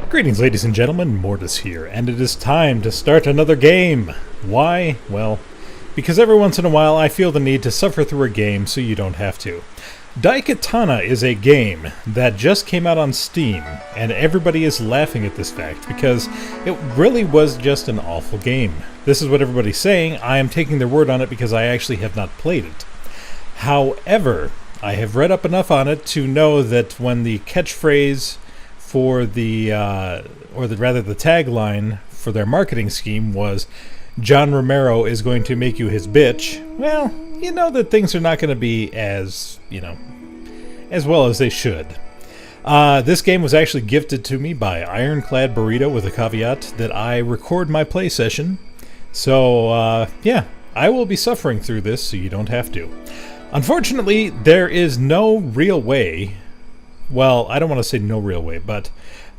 Greetings, ladies and gentlemen, Mortus here, and it is time to start another game. Why? Well, because every once in a while I feel the need to suffer through a game so you don't have to. Daikatana is a game that just came out on Steam, and everybody is laughing at this fact because it really was just an awful game. This is what everybody's saying. I am taking their word on it because I actually have not played it. However, I have read up enough on it to know that when the catchphrase for the tagline for their marketing scheme was John Romero is going to make you his bitch, well, you know that things are not going to be as well as they should. This game was actually gifted to me by Ironclad Burrito with a caveat that I record my play session. So, yeah, I will be suffering through this so you don't have to. Unfortunately, there is no real way. Well, I don't want to say no real way, but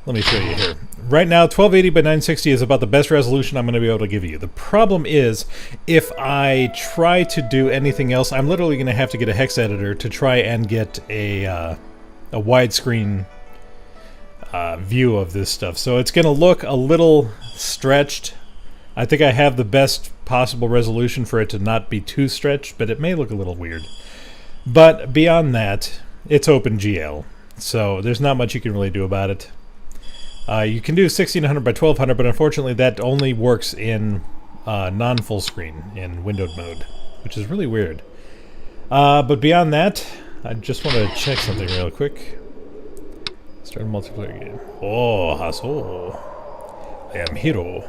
let me show you here. Right now, 1280 by 960 is about the best resolution I'm going to be able to give you. The problem is, if I try to do anything else, I'm literally going to have to get a hex editor to try and get a widescreen view of this stuff. So it's going to look a little stretched. I think I have the best possible resolution for it to not be too stretched, but it may look a little weird. But beyond that, it's OpenGL. So there's not much you can really do about it. You can do 1600 by 1200, but unfortunately that only works in non-full screen, in windowed mode, which is really weird. But beyond that, I just want to check something real quick. Start a multiplayer game. Oh, Haso. I am hero.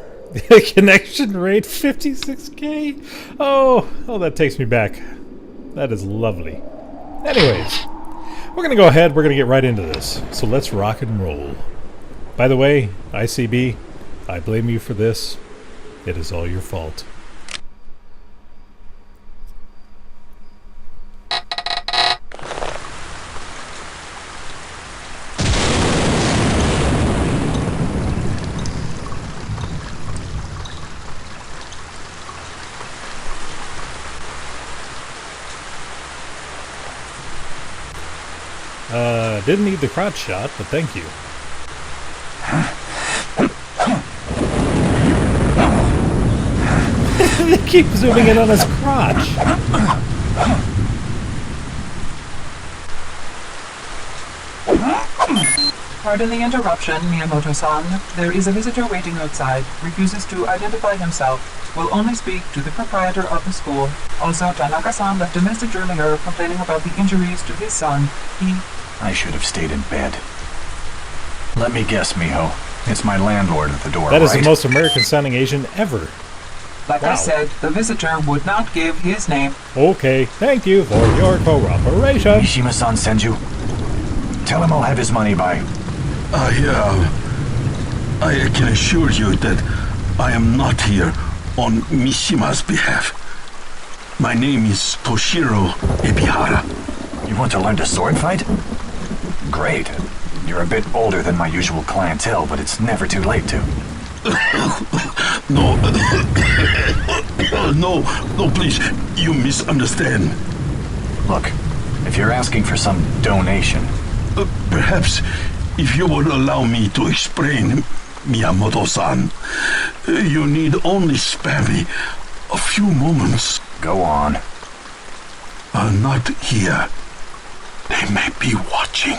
Connection rate 56k. Oh, that takes me back. That is lovely. Anyways. We're going to go ahead, we're going to get right into this. So let's rock and roll. By the way, ICB, I blame you for this. It is all your fault. Didn't need the crotch shot, but thank you. They keep zooming in on his crotch. Pardon the interruption, Miyamoto-san. There is a visitor waiting outside. Refuses to identify himself. Will only speak to the proprietor of the school. Also, Tanaka-san left a message earlier complaining about the injuries to his son. I should have stayed in bed. Let me guess, Miho. It's my landlord at the door, That is right? the most American-sounding Asian ever. Like Wow. I said, the visitor would not give his name. Okay, thank you for your cooperation. Mishima-san sends you. Tell him I'll have his money by... I can assure you that I am not here on Mishima's behalf. My name is Toshiro Ebihara. You want to learn to sword fight? Great. You're a bit older than my usual clientele, but it's never too late to. No, no, please, you misunderstand. Look, if you're asking for some donation... Perhaps if you would allow me to explain, Miyamoto-san, you need only spare me a few moments. Go on. Not here. They may be watching.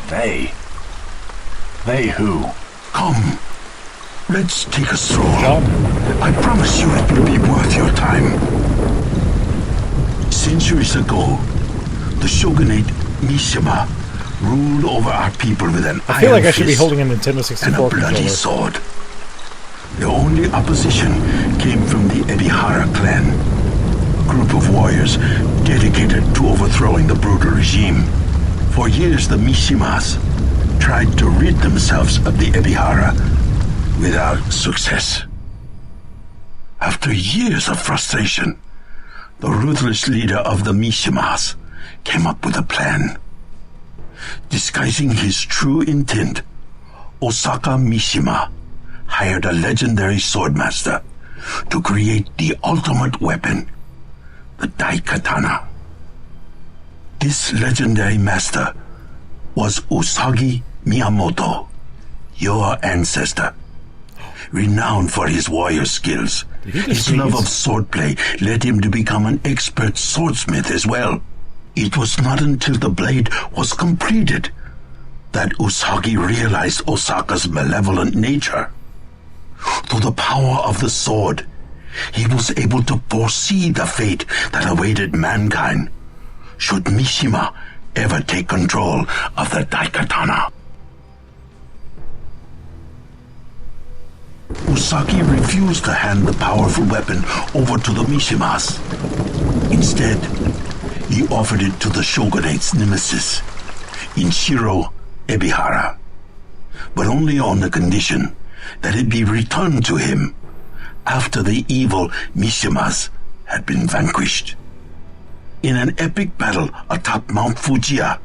They? They who? Come, let's take a stroll. John? I promise you it will be worth your time. Centuries ago, the shogunate Mishima ruled over our people with an I feel iron like I should be fist holding a Nintendo and 64 a bloody controller. sword. The only opposition came from the Ebihara clan, a group of warriors dedicated to overthrowing the brutal regime. For years, the Mishimas tried to rid themselves of the Ebihara without success. After years of frustration, the ruthless leader of the Mishimas came up with a plan. Disguising his true intent, Osaka Mishima hired a legendary swordmaster to create the ultimate weapon, the Daikatana. This legendary master was Usagi Miyamoto. Your ancestor. Renowned for his warrior skills. His love of swordplay led him to become an expert swordsmith as well. It was not until the blade was completed that Usagi realized Osaka's malevolent nature. Through the power of the sword, he was able to foresee the fate that awaited mankind should Mishima ever take control of the Daikatana. Usagi refused to hand the powerful weapon over to the Mishimas. Instead, he offered it to the shogunate's nemesis, Inshiro Ebihara, but only on the condition that it be returned to him after the evil Mishimas had been vanquished. In an epic battle atop Mount Fujiya,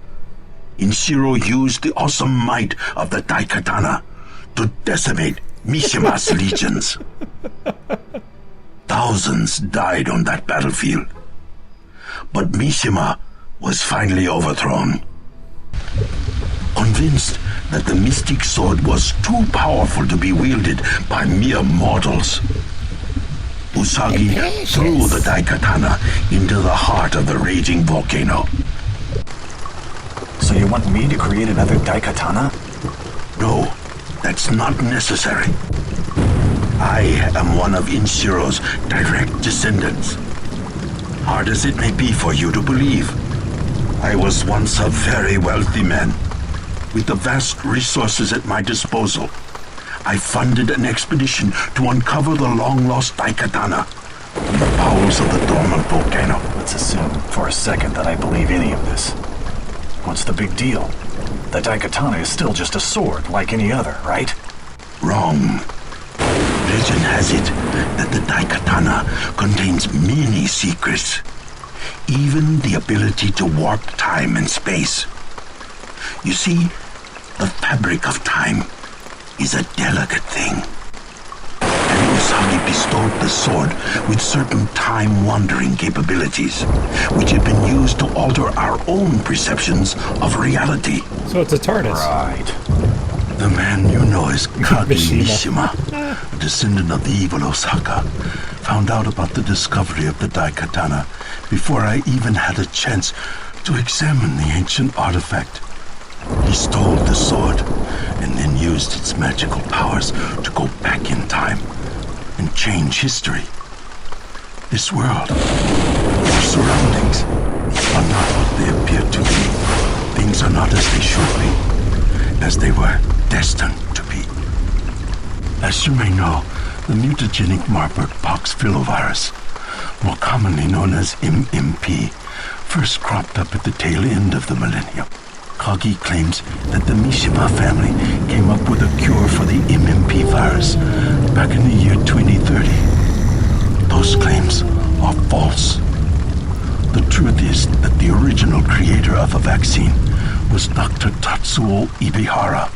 Inshiro used the awesome might of the Daikatana to decimate Mishima's legions. Thousands died on that battlefield, but Mishima was finally overthrown. Convinced that the mystic sword was too powerful to be wielded by mere mortals, Usagi threw the Daikatana into the heart of the raging volcano. So you want me to create another Daikatana? No, that's not necessary. I am one of Inshiro's direct descendants. Hard as it may be for you to believe, I was once a very wealthy man. With the vast resources at my disposal, I funded an expedition to uncover the long-lost Daikatana in the bowels of the dormant volcano. Let's assume for a second that I believe any of this. What's the big deal? The Daikatana is still just a sword, like any other, right? Wrong. Legend has it that the Daikatana contains many secrets, even the ability to warp time and space. You see, the fabric of time is a delicate thing. And Usagi bestowed the sword with certain time-wandering capabilities, which had been used to alter our own perceptions of reality. So it's a TARDIS. Right. The man you know is Kage Mishima, a descendant of the evil Osaka, found out about the discovery of the Daikatana before I even had a chance to examine the ancient artifact. He stole the sword and then used its magical powers to go back in time and change history. This world, our surroundings, are not what they appear to be. Things are not as they should be, as they were destined to be. As you may know, the mutagenic Marburg pox filovirus, more commonly known as MMP, first cropped up at the tail end of the millennium. Kage claims that the Mishima family came up with a cure for the MMP virus back in the year 2030. Those claims are false. The truth is that the original creator of the vaccine was Dr. Tatsuo Ibihara,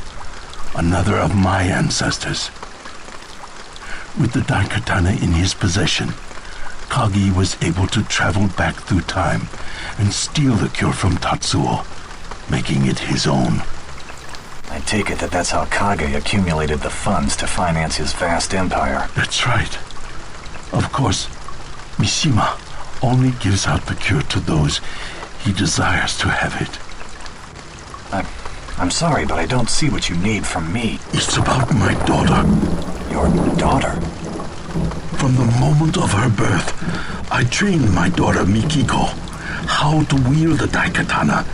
another of my ancestors. With the Daikatana in his possession, Kage was able to travel back through time and steal the cure from Tatsuo, making it his own. I take it that that's how Kage accumulated the funds to finance his vast empire. That's right. Of course, Mishima only gives out the cure to those he desires to have it. I'm sorry, but I don't see what you need from me. It's about my daughter. Your daughter? From the moment of her birth, I trained my daughter Mikiko how to wield the Daikatana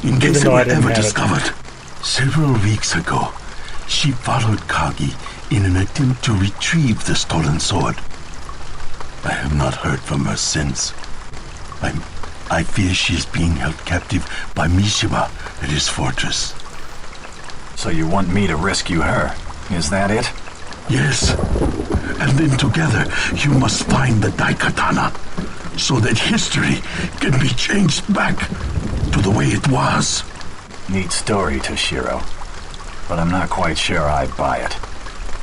in case it were ever discovered. Several weeks ago, she followed Kage in an attempt to retrieve the stolen sword. I have not heard from her since. I fear she is being held captive by Mishima at his fortress. So you want me to rescue her? Is that it? Yes. And then together, you must find the Daikatana, so that history can be changed back to the way it was. Neat story, Toshiro. But I'm not quite sure I'd buy it.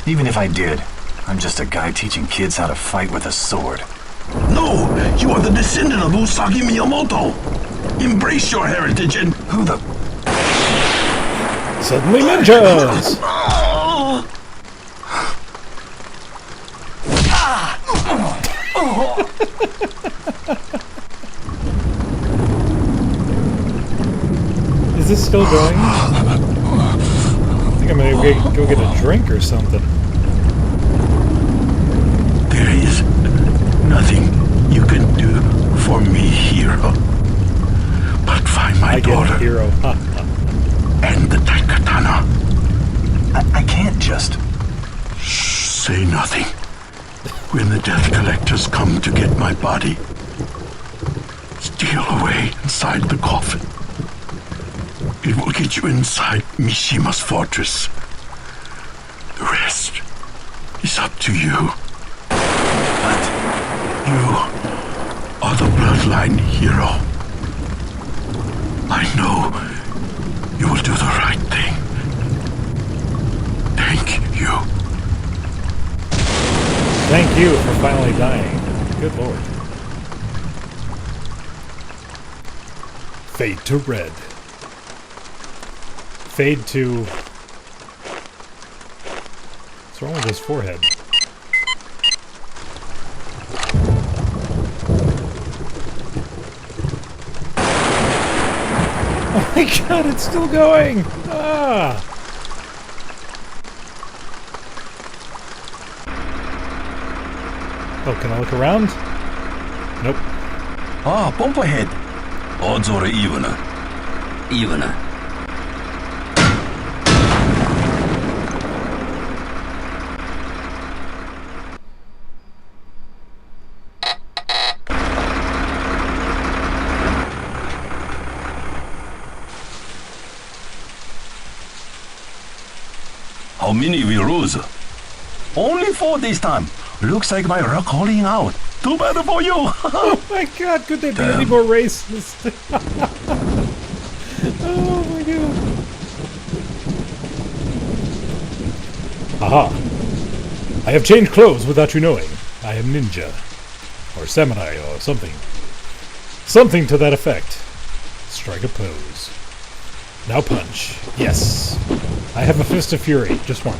Even if I did, I'm just a guy teaching kids how to fight with a sword. No! You are the descendant of Usagi Miyamoto! Embrace your heritage and... Who the... Suddenly ninjas! Is this still going? I think I'm gonna go get a drink or something. There is nothing you can do for me, hero. But find my I get daughter it, hero. and the Daikatana. I can't just... Say nothing. When the death collectors come to get my body, steal away inside the coffin. It will get you inside Mishima's fortress. The rest is up to you. But... You are the bloodline hero. I know you will do the right thing. Thank you. Thank you for finally dying. Good lord. Fade to red. Fade to... What's wrong with his forehead? Oh my god, it's still going! Ah! Oh, can I look around? Nope. Ah, bump ahead. Odds are evener. Evener. How many we lose? Only 4 this time. Looks like my rock holding out. Too bad for you. Oh my god, could they be any more racist? Oh my god. Aha. I have changed clothes without you knowing. I am ninja. Or samurai or something. Something to that effect. Strike a pose. Now punch. Yes. I have a fist of fury. Just one.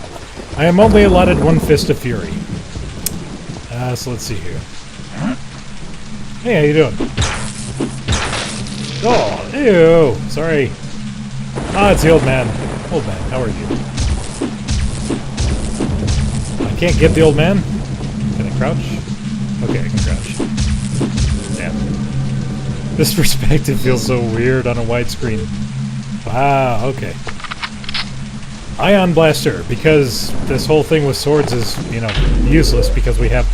I am only allotted one fist of fury. So let's see here. Hey, how you doing? Oh, ew. Sorry. Ah, it's the old man. Old man, how are you? I can't get the old man? Can I crouch? Okay, I can crouch. Damn. This perspective feels so weird on a widescreen. Wow, okay. Ion Blaster, because this whole thing with swords is, you know, useless because we have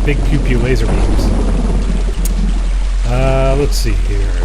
big pew-pew laser beams. Let's see here.